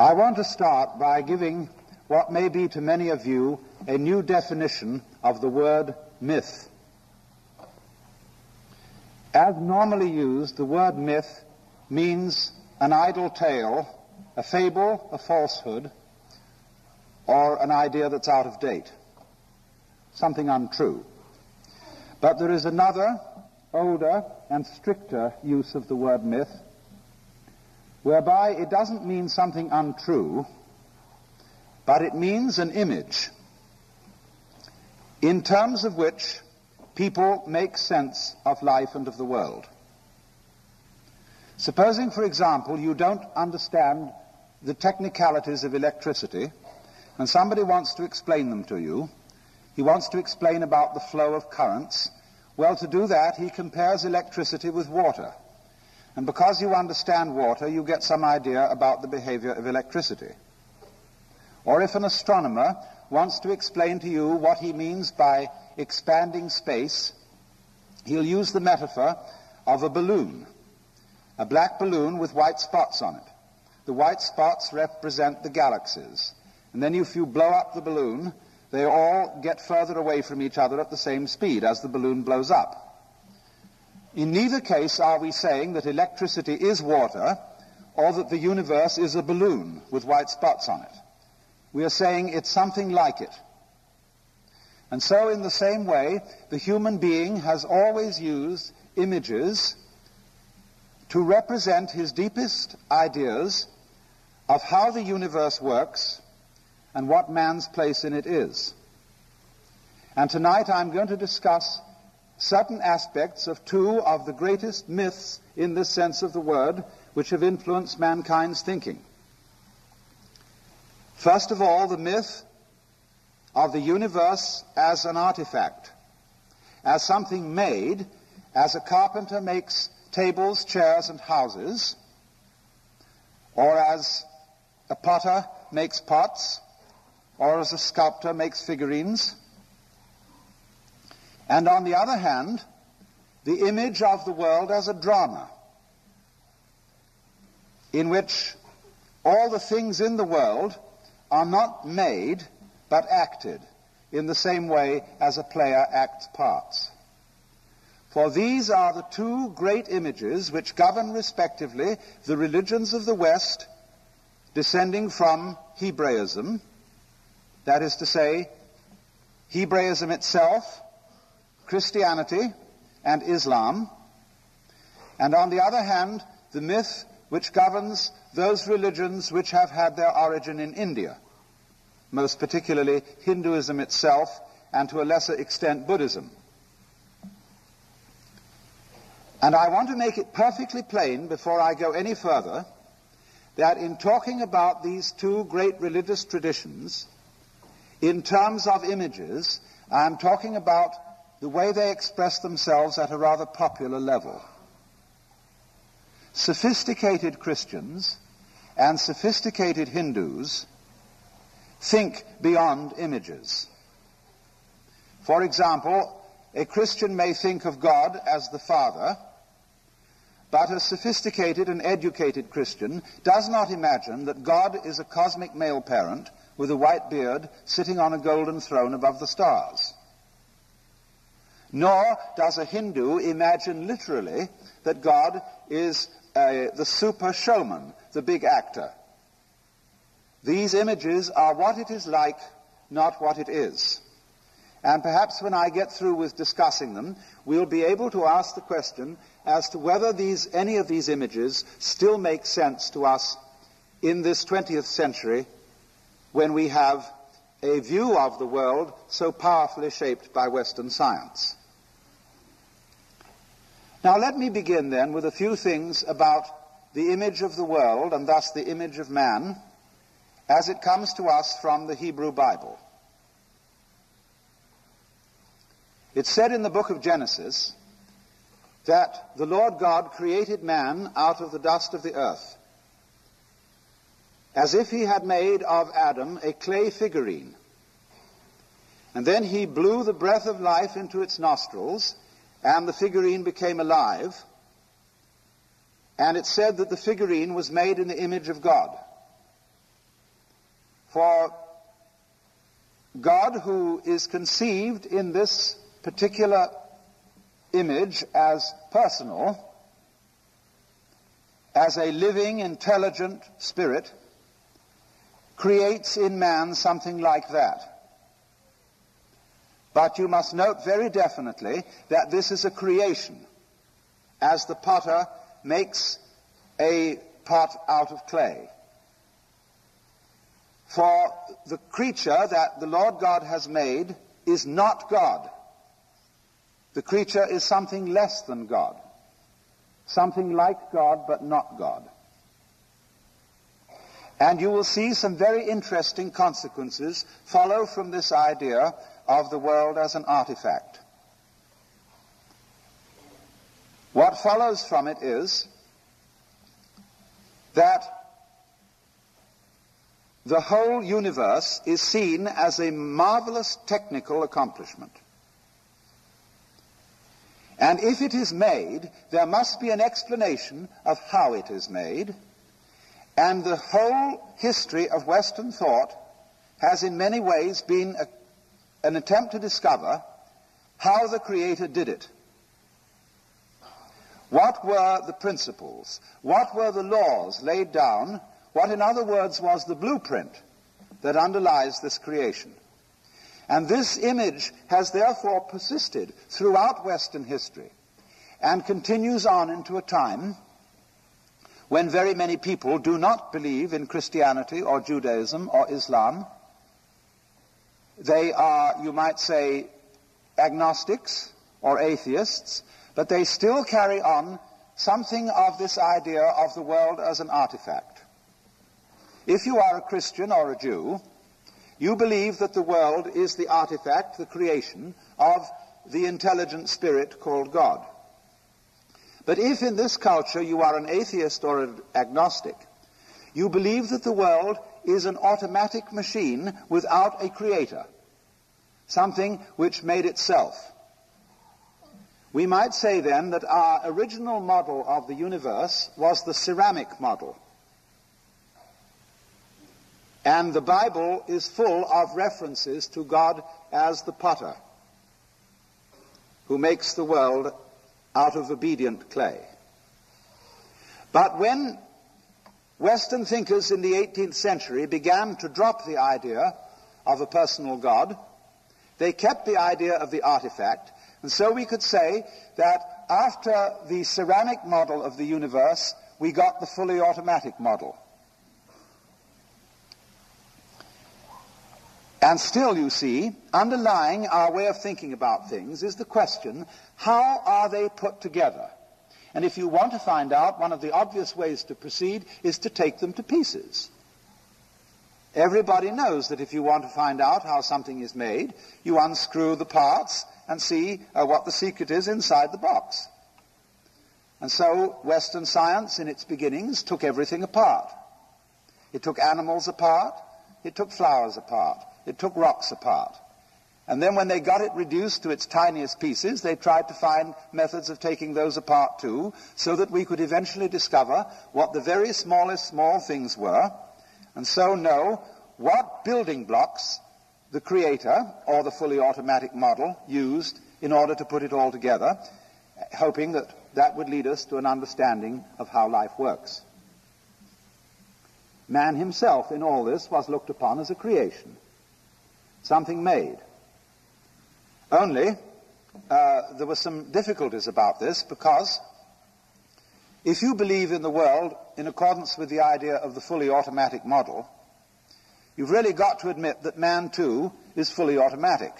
I want to start by giving what may be to many of you a new definition of the word myth. As normally used, the word myth means an idle tale, a fable, a falsehood, or an idea that's out of date, something untrue. But there is another, older and stricter use of the word myth, whereby it doesn't mean something untrue, but it means an image in terms of which people make sense of life and of the world. Supposing, for example, you don't understand the technicalities of electricity, and somebody wants to explain them to you. He wants to explain about the flow of currents. Well, to do that, he compares electricity with water. And because you understand water, you get some idea about the behavior of electricity. Or if an astronomer wants to explain to you what he means by expanding space, he'll use the metaphor of a balloon, a black balloon with white spots on it. The white spots represent the galaxies. And then if you blow up the balloon, they all get further away from each other at the same speed as the balloon blows up. In neither case are we saying that electricity is water or that the universe is a balloon with white spots on it. We are saying it's something like it. And so in the same way, the human being has always used images to represent his deepest ideas of how the universe works and what man's place in it is. And tonight I'm going to discuss certain aspects of two of the greatest myths in this sense of the word which have influenced mankind's thinking. First of all, the myth of the universe as an artifact, as something made, as a carpenter makes tables, chairs, and houses, or as a potter makes pots, or as a sculptor makes figurines. And on the other hand, the image of the world as a drama, in which all the things in the world are not made, but acted, in the same way as a player acts parts. For these are the two great images which govern respectively the religions of the West, descending from Hebraism, that is to say, Hebraism itself, Christianity, and Islam, and on the other hand, the myth which governs those religions which have had their origin in India, most particularly Hinduism itself, and to a lesser extent Buddhism. And I want to make it perfectly plain, before I go any further, that in talking about these two great religious traditions, in terms of images, I am talking about the way they express themselves at a rather popular level. Sophisticated Christians and sophisticated Hindus think beyond images. For example, a Christian may think of God as the Father, but a sophisticated and educated Christian does not imagine that God is a cosmic male parent with a white beard sitting on a golden throne above the stars. Nor does a Hindu imagine literally that God is the super showman, the big actor. These images are what it is like, not what it is. And perhaps when I get through with discussing them, we'll be able to ask the question as to whether any of these images still make sense to us in this 20th century, when we have a view of the world so powerfully shaped by Western science. Now let me begin then with a few things about the image of the world, and thus the image of man, as it comes to us from the Hebrew Bible. It's said in the book of Genesis that the Lord God created man out of the dust of the earth, as if he had made of Adam a clay figurine. And then he blew the breath of life into its nostrils, and the figurine became alive. And it said that the figurine was made in the image of God. For God, who is conceived in this particular image as personal, as a living, intelligent spirit, creates in man something like that. But you must note very definitely that this is a creation, as the potter makes a pot out of clay. For the creature that the Lord God has made is not God. The creature is something less than God. Something like God, but not God. And you will see some very interesting consequences follow from this idea of the world as an artifact. What follows from it is that the whole universe is seen as a marvelous technical accomplishment. And if it is made, there must be an explanation of how it is made. And the whole history of Western thought has in many ways been an attempt to discover how the Creator did it. What were the principles? What were the laws laid down? What, in other words, was the blueprint that underlies this creation? And this image has therefore persisted throughout Western history and continues on into a time when very many people do not believe in Christianity or Judaism or Islam. They are, you might say, agnostics or atheists, but they still carry on something of this idea of the world as an artifact. If you are a Christian or a Jew, you believe that the world is the artifact, the creation, of the intelligent spirit called God. But if in this culture you are an atheist or an agnostic, you believe that the world is an automatic machine without a creator, something which made itself. We might say then that our original model of the universe was the ceramic model. And the Bible is full of references to God as the potter, who makes the world out of obedient clay. But when Western thinkers in the 18th century began to drop the idea of a personal God, they kept the idea of the artifact. And so we could say that after the ceramic model of the universe, we got the fully automatic model. And still, you see, underlying our way of thinking about things is the question, how are they put together? And if you want to find out, one of the obvious ways to proceed is to take them to pieces. Everybody knows that if you want to find out how something is made, you unscrew the parts and see what the secret is inside the box. And so Western science in its beginnings took everything apart. It took animals apart, it took flowers apart, it took rocks apart. And then when they got it reduced to its tiniest pieces, they tried to find methods of taking those apart too, so that we could eventually discover what the very smallest small things were, and so know what building blocks the Creator, or the fully automatic model, used in order to put it all together, hoping that that would lead us to an understanding of how life works. Man himself in all this was looked upon as a creation, something made. Only, there were some difficulties about this, because if you believe in the world in accordance with the idea of the fully automatic model, you've really got to admit that man too is fully automatic.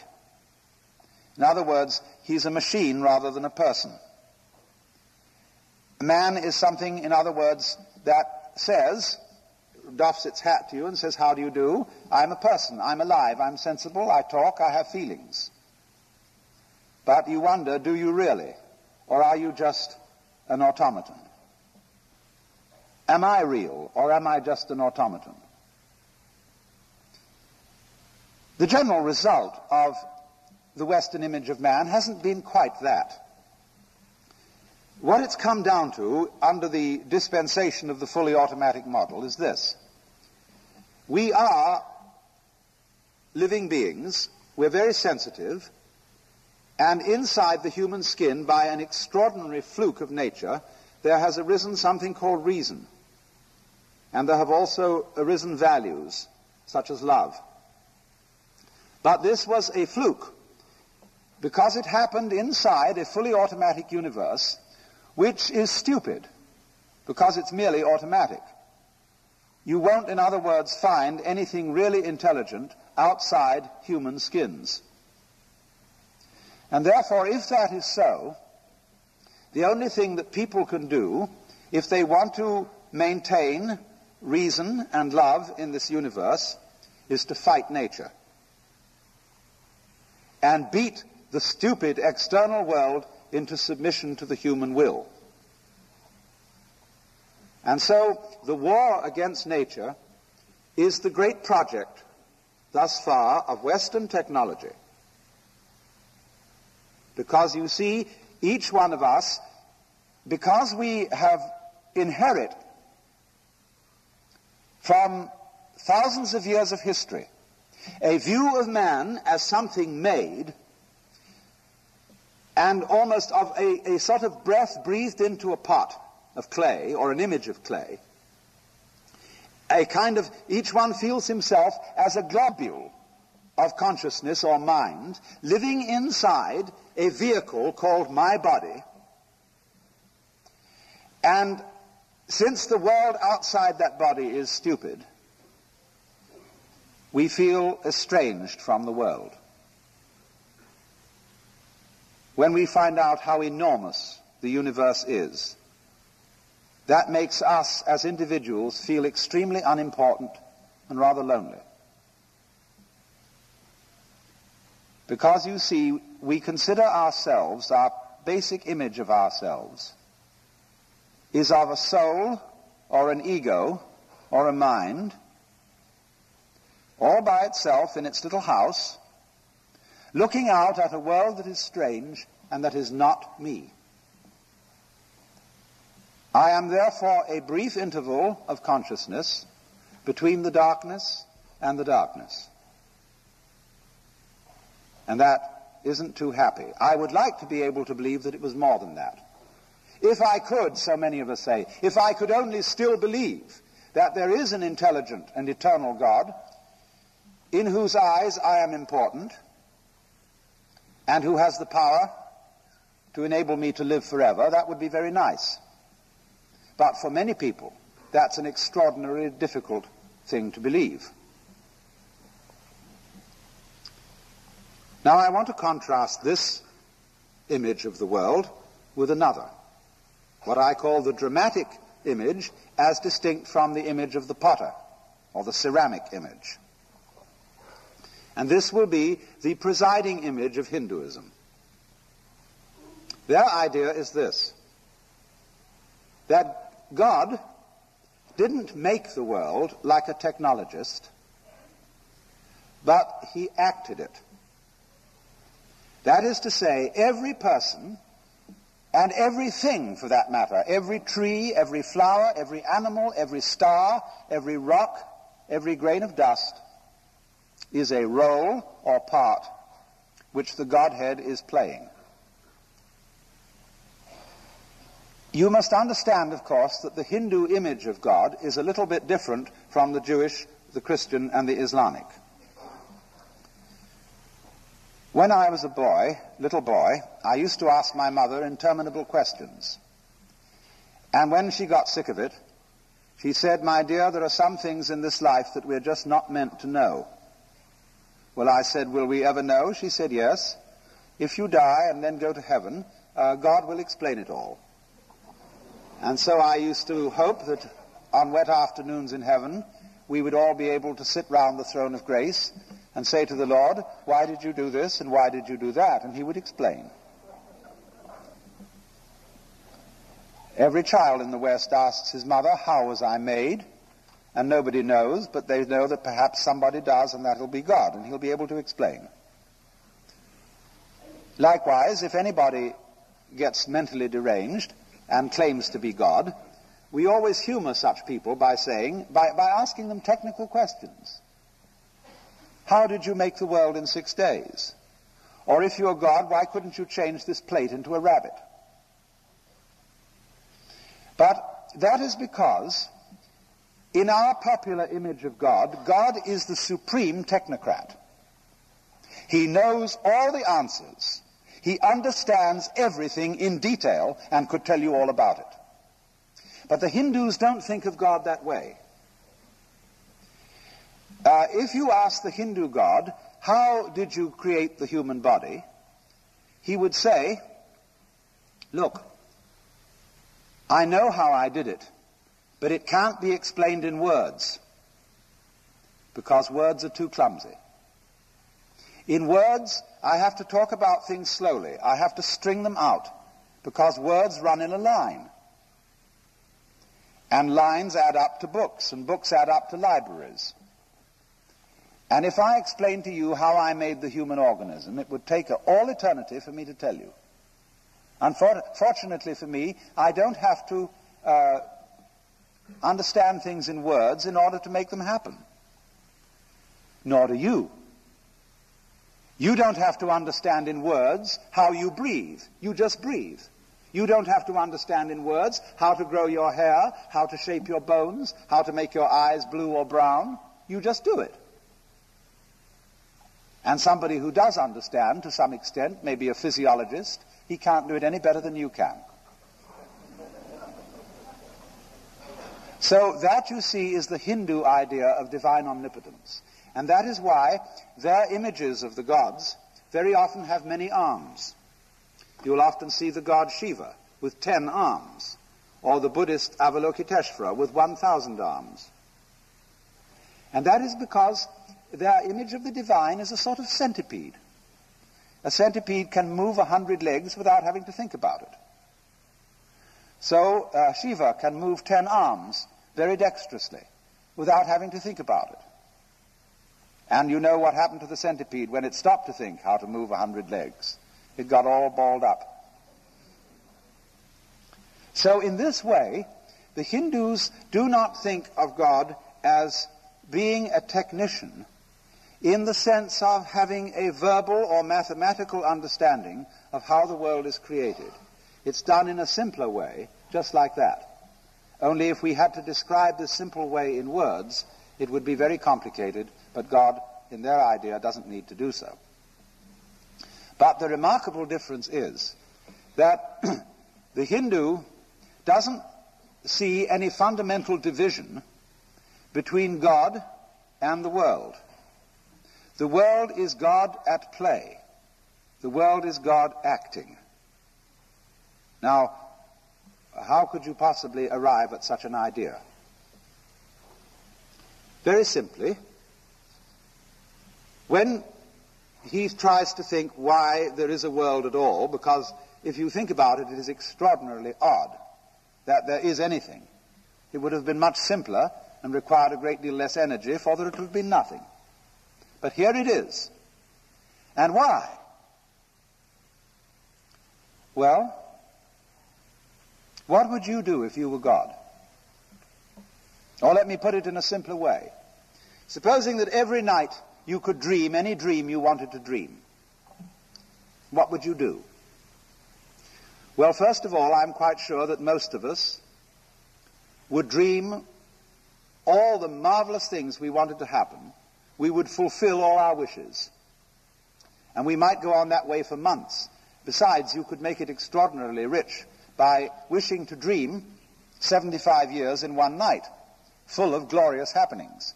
In other words, he's a machine rather than a person. Man is something, in other words, that says, doffs its hat to you and says, how do you do? I'm a person, I'm alive, I'm sensible, I talk, I have feelings. But you wonder, do you really? Or are you just an automaton? Am I real, or am I just an automaton? The general result of the Western image of man hasn't been quite that. What it's come down to under the dispensation of the fully automatic model is this. We are living beings, we're very sensitive, and inside the human skin, by an extraordinary fluke of nature, there has arisen something called reason. And there have also arisen values, such as love. But this was a fluke, because it happened inside a fully automatic universe, which is stupid, because it's merely automatic. You won't, in other words, find anything really intelligent outside human skins. And therefore, if that is so, the only thing that people can do, if they want to maintain reason and love in this universe, is to fight nature and beat the stupid external world into submission to the human will. And so the war against nature is the great project thus far of Western technology. Because you see, each one of us, because we have inherit from thousands of years of history a view of man as something made, and almost of a sort of breath breathed into a pot of clay, or an image of clay, a kind of, each one feels himself as a globule of consciousness or mind, living inside a vehicle called my body. And since the world outside that body is stupid, we feel estranged from the world. When we find out how enormous the universe is, that makes us as individuals feel extremely unimportant and rather lonely. Because you see, we consider ourselves, our basic image of ourselves is of a soul or an ego or a mind, all by itself in its little house, looking out at a world that is strange and that is not me. I am therefore a brief interval of consciousness between the darkness and the darkness. And that isn't too happy. I would like to be able to believe that it was more than that. If I could, so many of us say, if I could only still believe that there is an intelligent and eternal God in whose eyes I am important and who has the power to enable me to live forever, that would be very nice. But for many people, that's an extraordinarily difficult thing to believe. Now I want to contrast this image of the world with another, what I call the dramatic image as distinct from the image of the potter, or the ceramic image. And this will be the presiding image of Hinduism. Their idea is this, that God didn't make the world like a technologist, but he acted it. That is to say, every person and everything for that matter, every tree, every flower, every animal, every star, every rock, every grain of dust is a role or part which the Godhead is playing. You must understand, of course, that the Hindu image of God is a little bit different from the Jewish, the Christian, and the Islamic. When I was a little boy, I used to ask my mother interminable questions. And when she got sick of it, she said, "My dear, there are some things in this life that we're just not meant to know." Well, I said, "Will we ever know?" She said, "Yes. If you die and then go to heaven, God will explain it all." And so I used to hope that on wet afternoons in heaven, we would all be able to sit round the throne of grace and say to the Lord, "Why did you do this and why did you do that?" And he would explain. Every child in the West asks his mother, "How was I made?" And nobody knows, but they know that perhaps somebody does, and that'll be God, and he'll be able to explain. Likewise, if anybody gets mentally deranged and claims to be God, we always humor such people by asking them technical questions. how did you make the world in 6 days? Or if you're God, why couldn't you change this plate into a rabbit? But that is because in our popular image of God, God is the supreme technocrat. He knows all the answers. He understands everything in detail and could tell you all about it. But the Hindus don't think of God that way. If you ask the Hindu God, how did you create the human body? He would say, look, I know how I did it, but it can't be explained in words, because words are too clumsy. In words, I have to talk about things slowly. I have to string them out, because words run in a line. And lines add up to books, and books add up to libraries. And if I explained to you how I made the human organism, it would take all eternity for me to tell you. Unfortunately for me, I don't have to understand things in words in order to make them happen. Nor do you. You don't have to understand in words how you breathe. You just breathe. You don't have to understand in words how to grow your hair, how to shape your bones, how to make your eyes blue or brown. You just do it. And somebody who does understand to some extent, maybe a physiologist, he can't do it any better than you can. So that, you see, is the Hindu idea of divine omnipotence. And that is why their images of the gods very often have many arms. You'll often see the god Shiva with 10 arms, or the Buddhist Avalokiteshvara with 1,000 arms. And that is because their image of the divine is a sort of centipede. A centipede can move 100 legs without having to think about it. So Shiva can move 10 arms very dexterously without having to think about it. And you know what happened to the centipede when it stopped to think how to move 100 legs. It got all balled up. So in this way, the Hindus do not think of God as being a technician in the sense of having a verbal or mathematical understanding of how the world is created. It's done in a simpler way, just like that. Only if we had to describe this simple way in words, it would be very complicated, but God, in their idea, doesn't need to do so. But the remarkable difference is that the Hindu doesn't see any fundamental division between God and the world. The world is God at play. The world is God acting. Now, how could you possibly arrive at such an idea? Very simply, when he tries to think why there is a world at all, because if you think about it, it is extraordinarily odd that there is anything. It would have been much simpler and required a great deal less energy for there to have been nothing. But here it is. And why? Well, what would you do if you were God? Or let me put it in a simpler way. Supposing that every night you could dream any dream you wanted to dream, what would you do? Well, first of all, I'm quite sure that most of us would dream all the marvelous things we wanted to happen. We would fulfill all our wishes. And we might go on that way for months. Besides, you could make it extraordinarily rich by wishing to dream 75 years in one night, full of glorious happenings.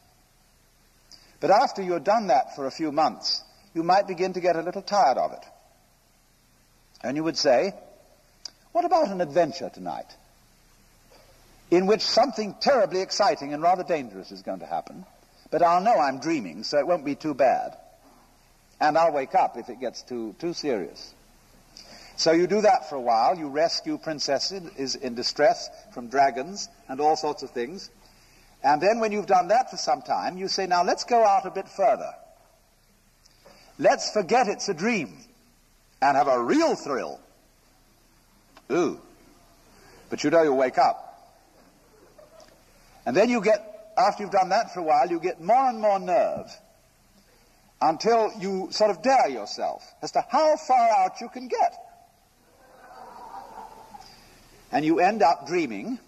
But after you're done that for a few months, you might begin to get a little tired of it. And you would say, what about an adventure tonight, in which something terribly exciting and rather dangerous is going to happen, but I'll know I'm dreaming, so it won't be too bad. And I'll wake up if it gets too serious. So you do that for a while. You rescue princesses in distress from dragons and all sorts of things. And then when you've done that for some time, you say, now let's go out a bit further. Let's forget it's a dream and have a real thrill. Ooh. But you know you'll wake up. And then you get, after you've done that for a while, you get more and more nerve. until you sort of dare yourself as to how far out you can get. And you end up dreaming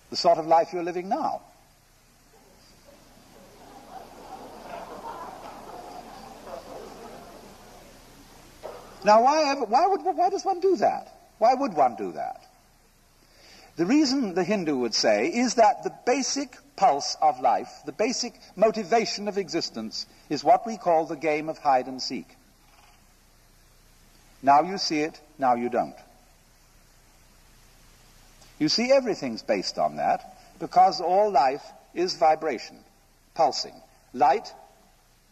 the sort of life you're living now. Now, why does one do that? Why would one do that? The reason, the Hindu would say, is that the basic pulse of life, the basic motivation of existence, is what we call the game of hide and seek. Now you see it, now you don't. You see, everything's based on that, because all life is vibration, pulsing. Light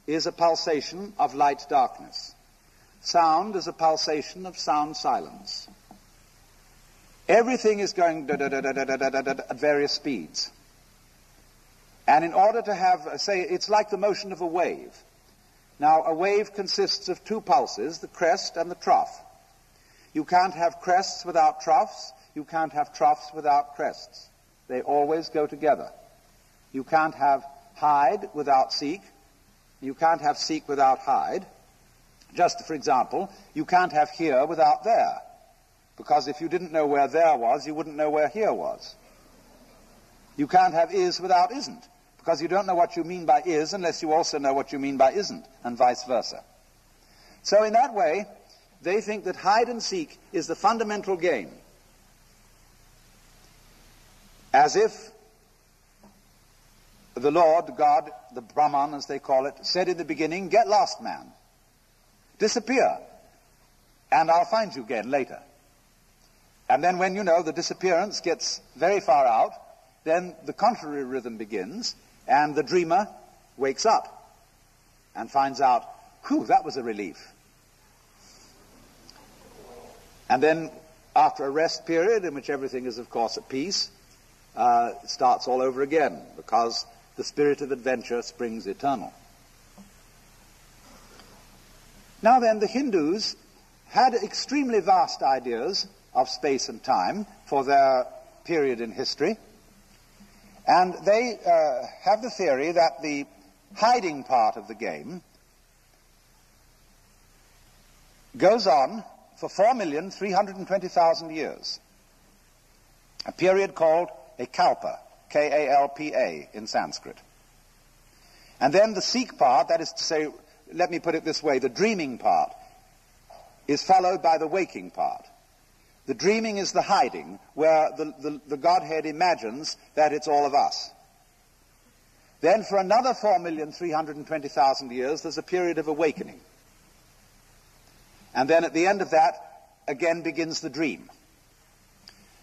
is a pulsation of light-darkness. Sound is a pulsation of sound-silence. Everything is going at various speeds. And in order to have, say, it's like the motion of a wave. Now, a wave consists of two pulses, the crest and the trough. You can't have crests without troughs. You can't have troughs without crests. They always go together. You can't have hide without seek. You can't have seek without hide. Just for example, you can't have here without there. Because if you didn't know where there was, you wouldn't know where here was. You can't have is without isn't, because you don't know what you mean by is unless you also know what you mean by isn't, and vice versa. So in that way, they think that hide and seek is the fundamental game. As if the Lord, God, the Brahman as they call it, said in the beginning, "Get lost, man. Disappear, and I'll find you again later." And then when, the disappearance gets very far out, then the contrary rhythm begins, and the dreamer wakes up and finds out, whew, that was a relief. And then, after a rest period, in which everything is, of course, at peace, it starts all over again, because the spirit of adventure springs eternal. Now then, the Hindus had extremely vast ideas of space and time for their period in history. And they have the theory that the hiding part of the game goes on for 4,320,000 years, a period called a kalpa, K-A-L-P-A in Sanskrit. And then the seek part, that is to say, let me put it this way, the dreaming part, is followed by the waking part. The dreaming is the hiding, where the Godhead imagines that it's all of us. Then for another 4,320,000 years, there's a period of awakening. And then at the end of that, again begins the dream.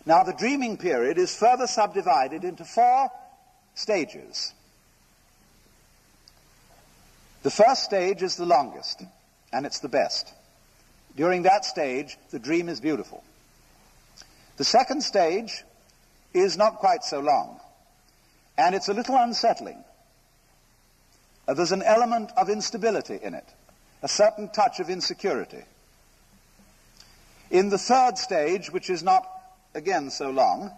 Now the dreaming period is further subdivided into 4 stages. The first stage is the longest, and it's the best. During that stage, the dream is beautiful. The second stage is not quite so long, and it's a little unsettling. There's an element of instability in it, a certain touch of insecurity. In the third stage, which is not, again, so long,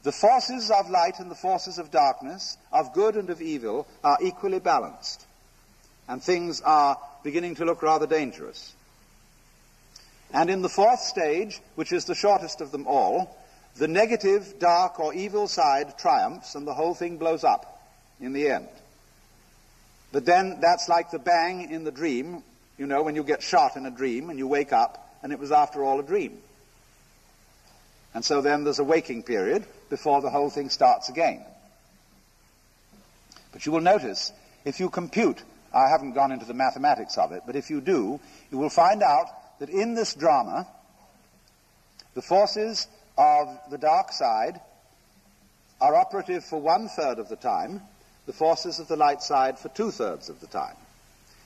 the forces of light and the forces of darkness, of good and of evil, are equally balanced, and things are beginning to look rather dangerous. And in the fourth stage, which is the shortest of them all, the negative, dark, or evil side triumphs, and the whole thing blows up in the end. But then that's like the bang in the dream, when you get shot in a dream and you wake up, and it was after all a dream. And so then there's a waking period before the whole thing starts again. But you will notice, if you compute, I haven't gone into the mathematics of it, but if you do, you will find out that in this drama, the forces of the dark side are operative for 1/3 of the time, the forces of the light side for 2/3 of the time.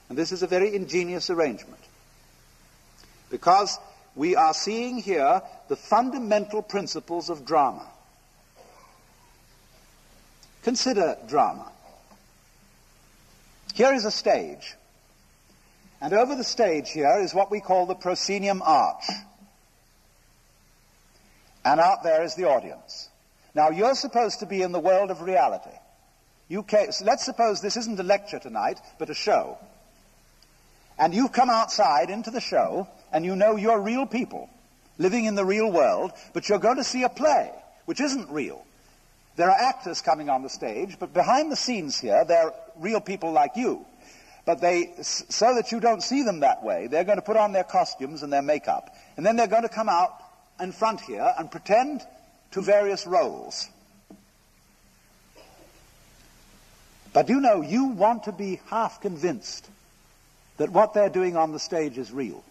And this is a very ingenious arrangement, because we are seeing here the fundamental principles of drama. Consider drama. Here is a stage. And over the stage here is what we call the proscenium arch. And out there is the audience. Now, you're supposed to be in the world of reality. Let's suppose this isn't a lecture tonight, but a show. And you've come outside into the show, and you know you're real people, living in the real world, but you're going to see a play, which isn't real. There are actors coming on the stage, but behind the scenes here, they're real people like you. But so that you don't see them that way, they're going to put on their costumes and their makeup, and then they're going to come out in front here and pretend to various roles. But you know, you want to be half convinced that what they're doing on the stage is real.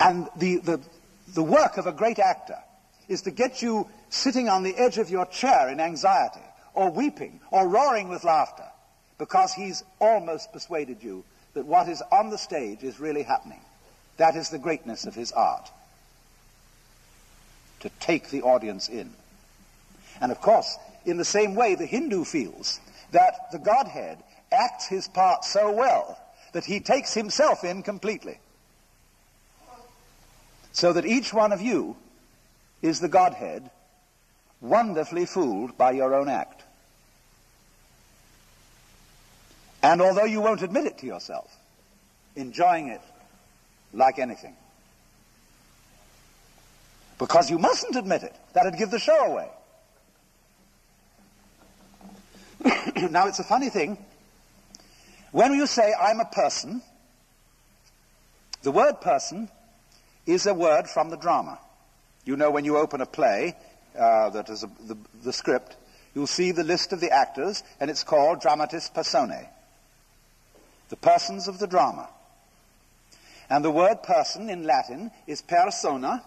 And the work of a great actor is to get you sitting on the edge of your chair in anxiety, or weeping, or roaring with laughter, because he's almost persuaded you that what is on the stage is really happening. That is the greatness of his art, to take the audience in. And of course, in the same way, the Hindu feels that the Godhead acts his part so well that he takes himself in completely. So that each one of you is the Godhead, wonderfully fooled by your own act. And although you won't admit it to yourself, enjoying it like anything. Because you mustn't admit it. That'd give the show away. Now, it's a funny thing. When you say, I'm a person, the word person is a word from the drama. You know, when you open a play, that is the script, you'll see the list of the actors, and it's called dramatis personae, the persons of the drama. And the word person in Latin is persona.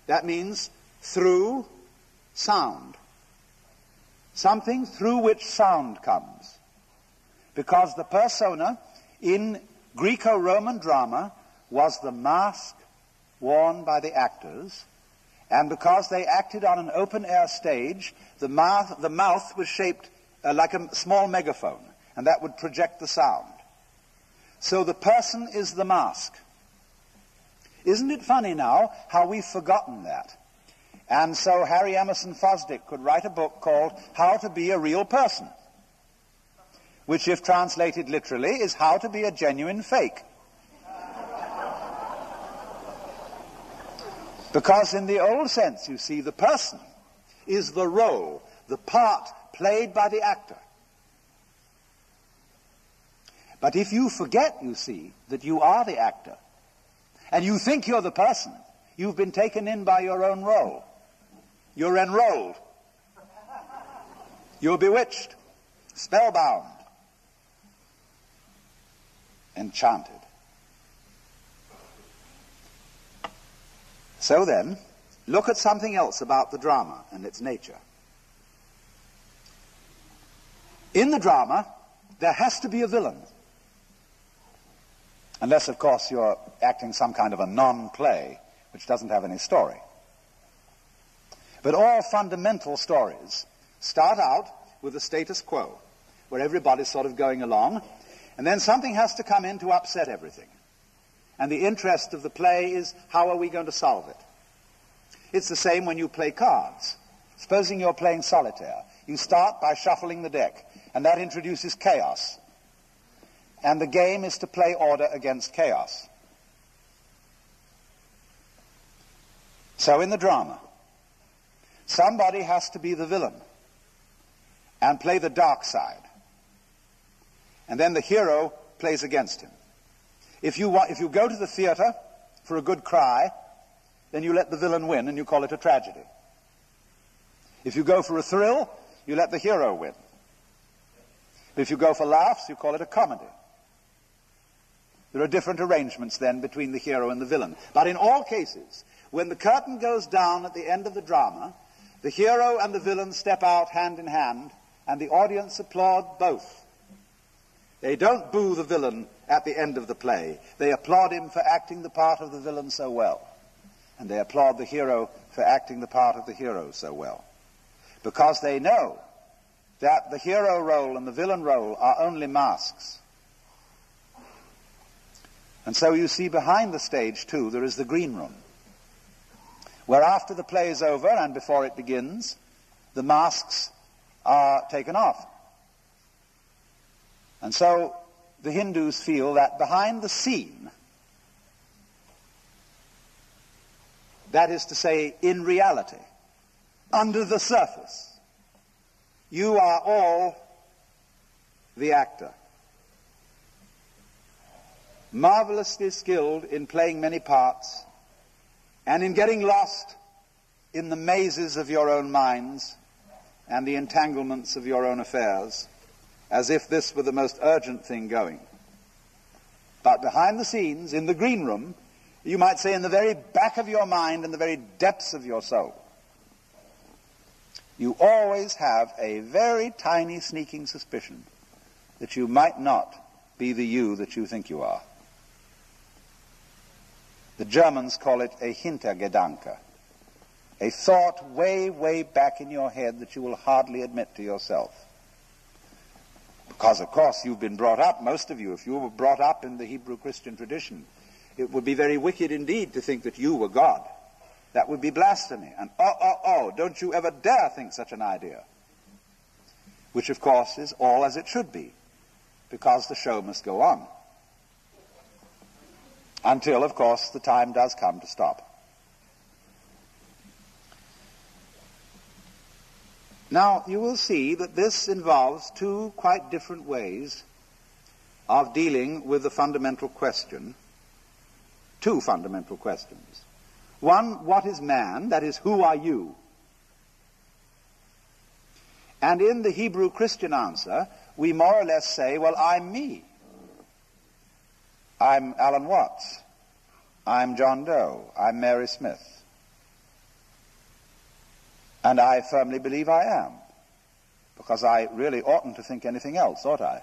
That means through sound. Something through which sound comes. Because the persona in Greco-Roman drama was the mask worn by the actors, and because they acted on an open-air stage, the mouth was shaped like a small megaphone, and that would project the sound. So the person is the mask. Isn't it funny now how we've forgotten that? And so Harry Emerson Fosdick could write a book called How to Be a Real Person, which, if translated literally, is How to Be a Genuine Fake. Because in the old sense, you see, the person is the role, the part played by the actor. But if you forget, you see, that you are the actor, and you think you're the person, you've been taken in by your own role. You're enrolled. You're bewitched, spellbound, enchanted. So then, look at something else about the drama and its nature. In the drama, there has to be a villain. Unless, of course, you're acting some kind of a non-play, which doesn't have any story. But all fundamental stories start out with the status quo, where everybody's sort of going along, and then something has to come in to upset everything. And the interest of the play is, how are we going to solve it? It's the same when you play cards. Supposing you're playing solitaire. You start by shuffling the deck, and that introduces chaos. And the game is to play order against chaos. So in the drama, somebody has to be the villain and play the dark side. And then the hero plays against him. If you go to the theater for a good cry, then you let the villain win and you call it a tragedy. If you go for a thrill, you let the hero win. But if you go for laughs, you call it a comedy. There are different arrangements then between the hero and the villain. But in all cases, when the curtain goes down at the end of the drama, the hero and the villain step out hand in hand, and the audience applaud both. They don't boo the villain at the end of the play. They applaud him for acting the part of the villain so well. And they applaud the hero for acting the part of the hero so well. Because they know that the hero role and the villain role are only masks. And so you see behind the stage, too, there is the green room, where after the play is over and before it begins, the masks are taken off. And so the Hindus feel that behind the scene, that is to say, in reality, under the surface, you are all the actor, marvelously skilled in playing many parts and in getting lost in the mazes of your own minds and the entanglements of your own affairs, as if this were the most urgent thing going. But behind the scenes, in the green room, you might say in the very back of your mind, in the very depths of your soul, you always have a very tiny sneaking suspicion that you might not be the you that you think you are. The Germans call it a Hintergedanke, a thought way, way back in your head that you will hardly admit to yourself. Because, of course, you've been brought up, most of you, if you were brought up in the Hebrew Christian tradition, it would be very wicked indeed to think that you were God. That would be blasphemy. And don't you ever dare think such an idea. Which, of course, is all as it should be, because the show must go on. Until, of course, the time does come to stop. Now, you will see that this involves two quite different ways of dealing with the fundamental question, two fundamental questions. One, what is man? That is, who are you? And in the Hebrew Christian answer, we more or less say, well, I'm me. I'm Alan Watts. I'm John Doe. I'm Mary Smith. And I firmly believe I am, because I really oughtn't to think anything else, ought I?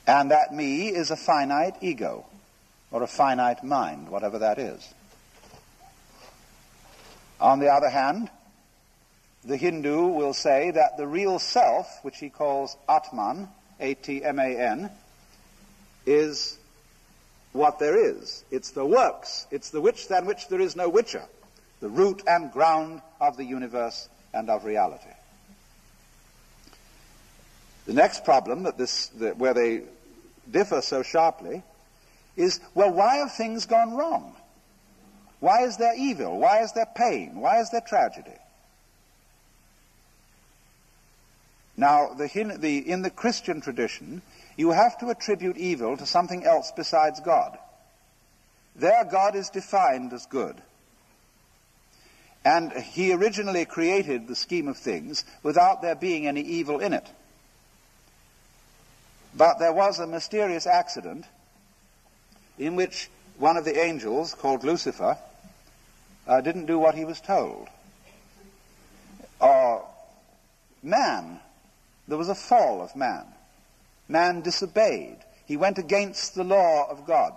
And that me is a finite ego, or a finite mind, whatever that is. On the other hand, the Hindu will say that the real self, which he calls Atman, A-T-M-A-N, is what there is. It's the works. It's the which than which there is no whicher. The root and ground of the universe and of reality. The next problem where they differ so sharply is, well, why have things gone wrong? Why is there evil? Why is there pain? Why is there tragedy? Now, in the Christian tradition, you have to attribute evil to something else besides God. There, God is defined as good. And he originally created the scheme of things without there being any evil in it. But there was a mysterious accident in which one of the angels, called Lucifer, didn't do what he was told. Man, there was a fall of man. Man disobeyed. He went against the law of God.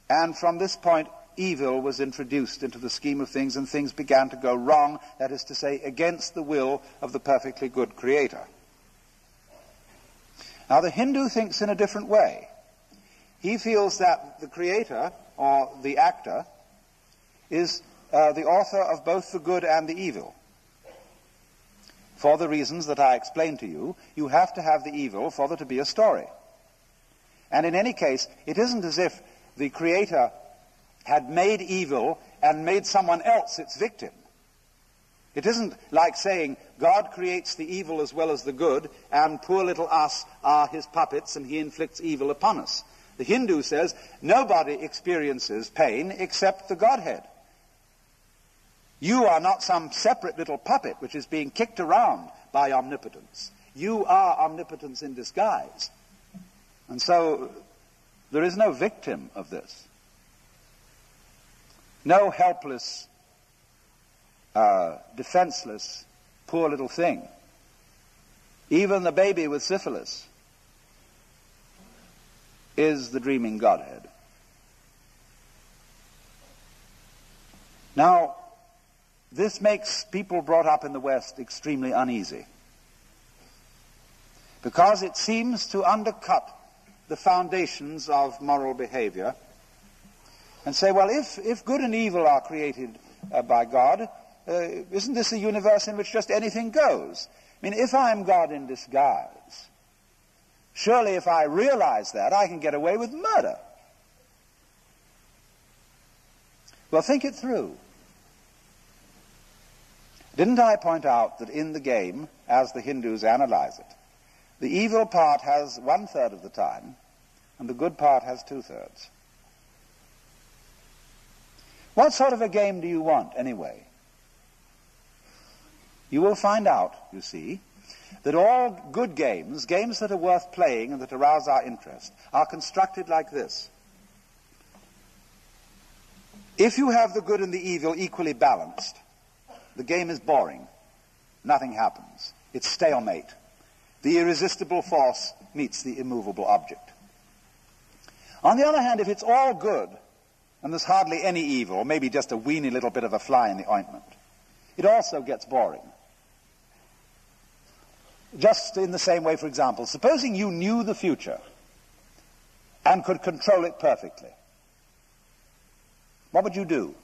And from this point, evil was introduced into the scheme of things, and things began to go wrong, that is to say, against the will of the perfectly good Creator. Now, the Hindu thinks in a different way. He feels that the Creator, or the actor, is the author of both the good and the evil. For the reasons that I explained to you, you have to have the evil for there to be a story. And in any case, it isn't as if the Creator had made evil and made someone else its victim. It isn't like saying God creates the evil as well as the good, and poor little us are his puppets and he inflicts evil upon us. The Hindu says nobody experiences pain except the Godhead. You are not some separate little puppet which is being kicked around by omnipotence. You are omnipotence in disguise. And so there is no victim of this. No helpless, defenseless, poor little thing. Even the baby with syphilis is the dreaming Godhead. Now, this makes people brought up in the West extremely uneasy, because it seems to undercut the foundations of moral behavior and say, well, if good and evil are created by God, isn't this a universe in which just anything goes? I mean, if I'm God in disguise, surely if I realize that, I can get away with murder. Well, think it through. Didn't I point out that in the game, as the Hindus analyze it, the evil part has 1/3 of the time, and the good part has 2/3? What sort of a game do you want, anyway? You will find out, you see, that all good games, games that are worth playing and that arouse our interest, are constructed like this. If you have the good and the evil equally balanced, the game is boring. Nothing happens. It's stalemate. The irresistible force meets the immovable object. On the other hand, if it's all good, and there's hardly any evil, maybe just a weeny little bit of a fly in the ointment, it also gets boring. Just in the same way, for example, supposing you knew the future and could control it perfectly, what would you do?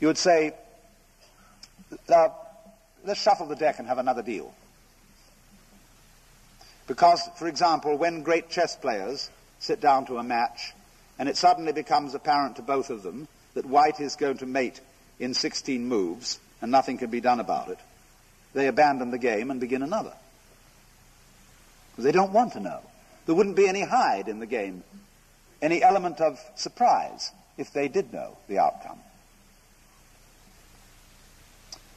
You would say, let's shuffle the deck and have another deal. Because, for example, when great chess players sit down to a match and it suddenly becomes apparent to both of them that white is going to mate in 16 moves and nothing can be done about it, they abandon the game and begin another. Because they don't want to know. There wouldn't be any hide in the game, any element of surprise if they did know the outcome.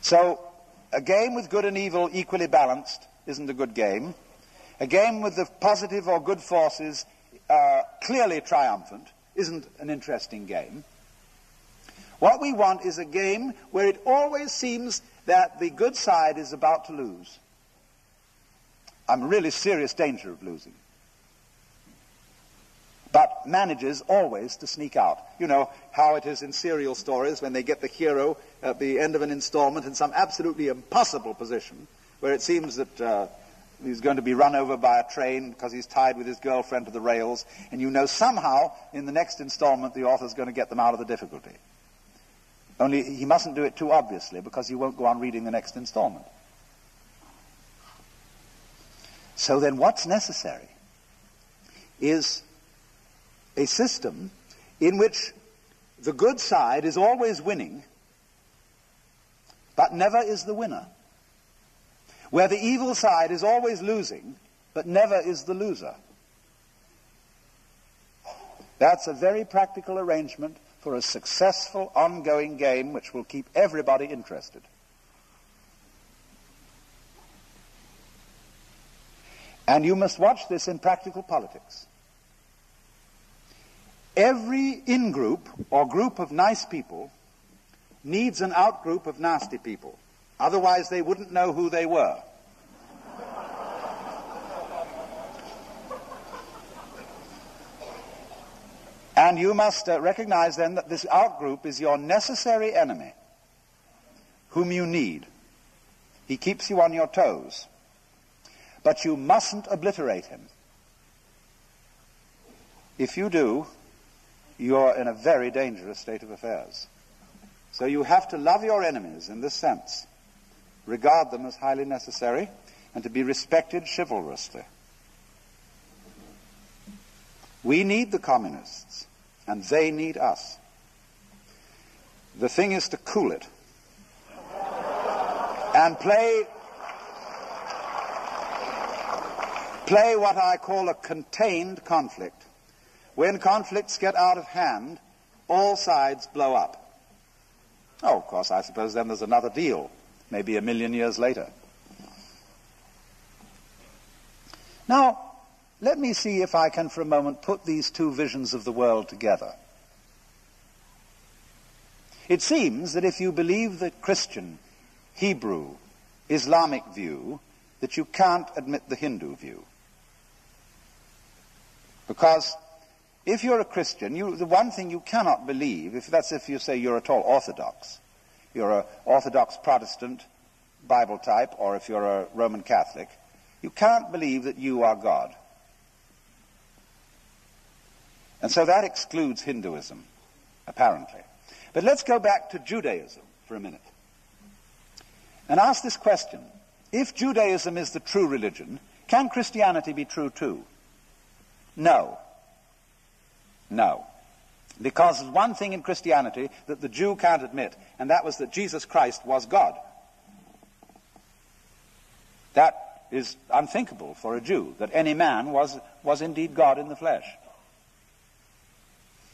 So, a game with good and evil equally balanced isn't a good game. A game with the positive or good forces clearly triumphant isn't an interesting game. What we want is a game where it always seems that the good side is about to lose. I'm in really serious danger of losing. But manages always to sneak out. You know how it is in serial stories when they get the hero at the end of an installment in some absolutely impossible position where it seems that he's going to be run over by a train because he's tied with his girlfriend to the rails, and you know somehow in the next installment the author's going to get them out of the difficulty. Only he mustn't do it too obviously because you won't go on reading the next installment. So then what's necessary is a system in which the good side is always winning, but never is the winner. Where the evil side is always losing, but never is the loser. That's a very practical arrangement for a successful, ongoing game which will keep everybody interested. And you must watch this in practical politics. Every in-group or group of nice people needs an out-group of nasty people. Otherwise they wouldn't know who they were. And you must recognize then that this out-group is your necessary enemy, whom you need. He keeps you on your toes. But you mustn't obliterate him. If you do, you're in a very dangerous state of affairs. So you have to love your enemies in this sense, regard them as highly necessary, and to be respected chivalrously. We need the communists, and they need us. The thing is to cool it and play what I call a contained conflict. When conflicts get out of hand, all sides blow up. Oh, of course, I suppose then there's another deal, maybe 1 million years later. Now, let me see if I can for a moment put these two visions of the world together. It seems that if you believe the Christian, Hebrew, Islamic view, that you can't admit the Hindu view. Because if you're a Christian, the one thing you cannot believe, if you say you're at all Orthodox, you're an Orthodox Protestant Bible type, or if you're a Roman Catholic, you can't believe that you are God. And so that excludes Hinduism, apparently. But let's go back to Judaism for a minute and ask this question. If Judaism is the true religion, can Christianity be true too? No. No. Because there's one thing in Christianity that the Jew can't admit, and that was that Jesus Christ was God. That is unthinkable for a Jew, that any man was indeed God in the flesh.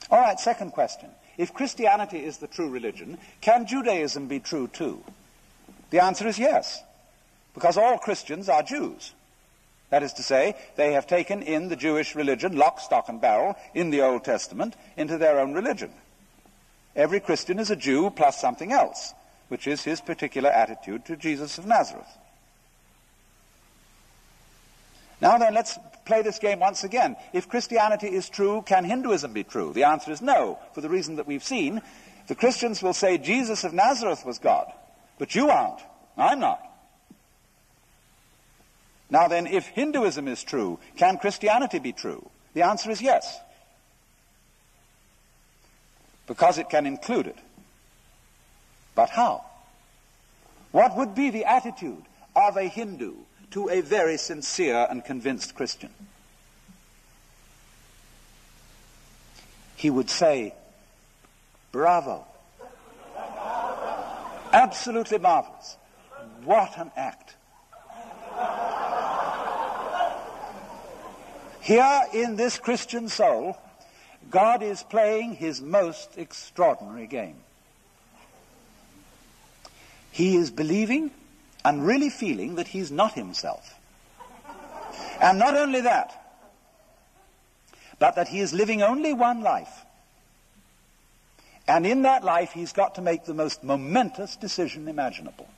All right, second question. If Christianity is the true religion, can Judaism be true too? The answer is yes, because all Christians are Jews. That is to say, they have taken in the Jewish religion, lock, stock, and barrel, in the Old Testament, into their own religion. Every Christian is a Jew plus something else, which is his particular attitude to Jesus of Nazareth. Now then, let's play this game once again. If Christianity is true, can Hinduism be true? The answer is no, for the reason that we've seen. The Christians will say Jesus of Nazareth was God, but you aren't. I'm not. Now then, if Hinduism is true, can Christianity be true? The answer is yes, because it can include it. But how? What would be the attitude of a Hindu to a very sincere and convinced Christian? He would say, bravo. Absolutely marvelous. What an act. Here in this Christian soul, God is playing his most extraordinary game. He is believing and really feeling that he's not himself. And not only that, but that he is living only one life. And in that life, he's got to make the most momentous decision imaginable.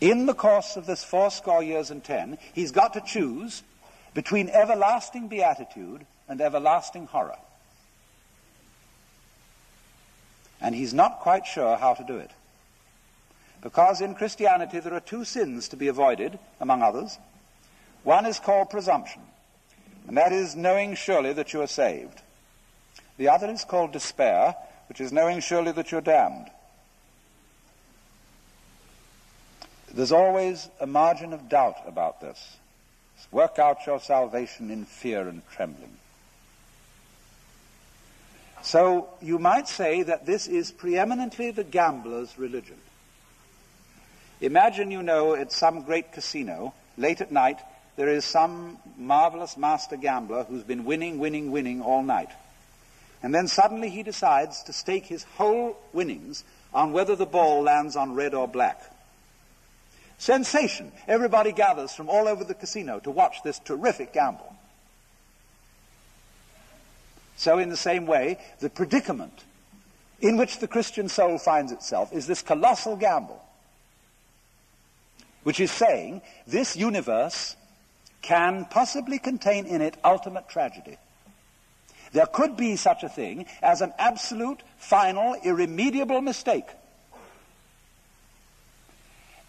In the course of this 80 years and 10, he's got to choose between everlasting beatitude and everlasting horror. And he's not quite sure how to do it. Because in Christianity there are two sins to be avoided, among others. One is called presumption, and that is knowing surely that you are saved. The other is called despair, which is knowing surely that you're damned. There's always a margin of doubt about this. Work out your salvation in fear and trembling. So you might say that this is preeminently the gambler's religion. Imagine, at some great casino, late at night, there is some marvelous master gambler who's been winning all night. And then suddenly he decides to stake his whole winnings on whether the ball lands on red or black. Sensation! Everybody gathers from all over the casino to watch this terrific gamble. So in the same way, the predicament in which the Christian soul finds itself is this colossal gamble, which is saying this universe can possibly contain in it ultimate tragedy. There could be such a thing as an absolute, final, irremediable mistake.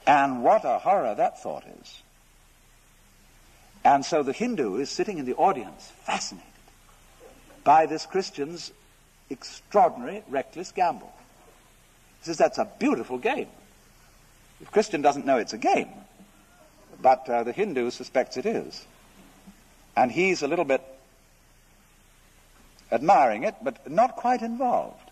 And what a horror that thought is. And so the Hindu is sitting in the audience, fascinated by this Christian's extraordinary, reckless gamble. He says, that's a beautiful game. The Christian doesn't know it's a game, but the Hindu suspects it is. And he's a little bit admiring it, but not quite involved.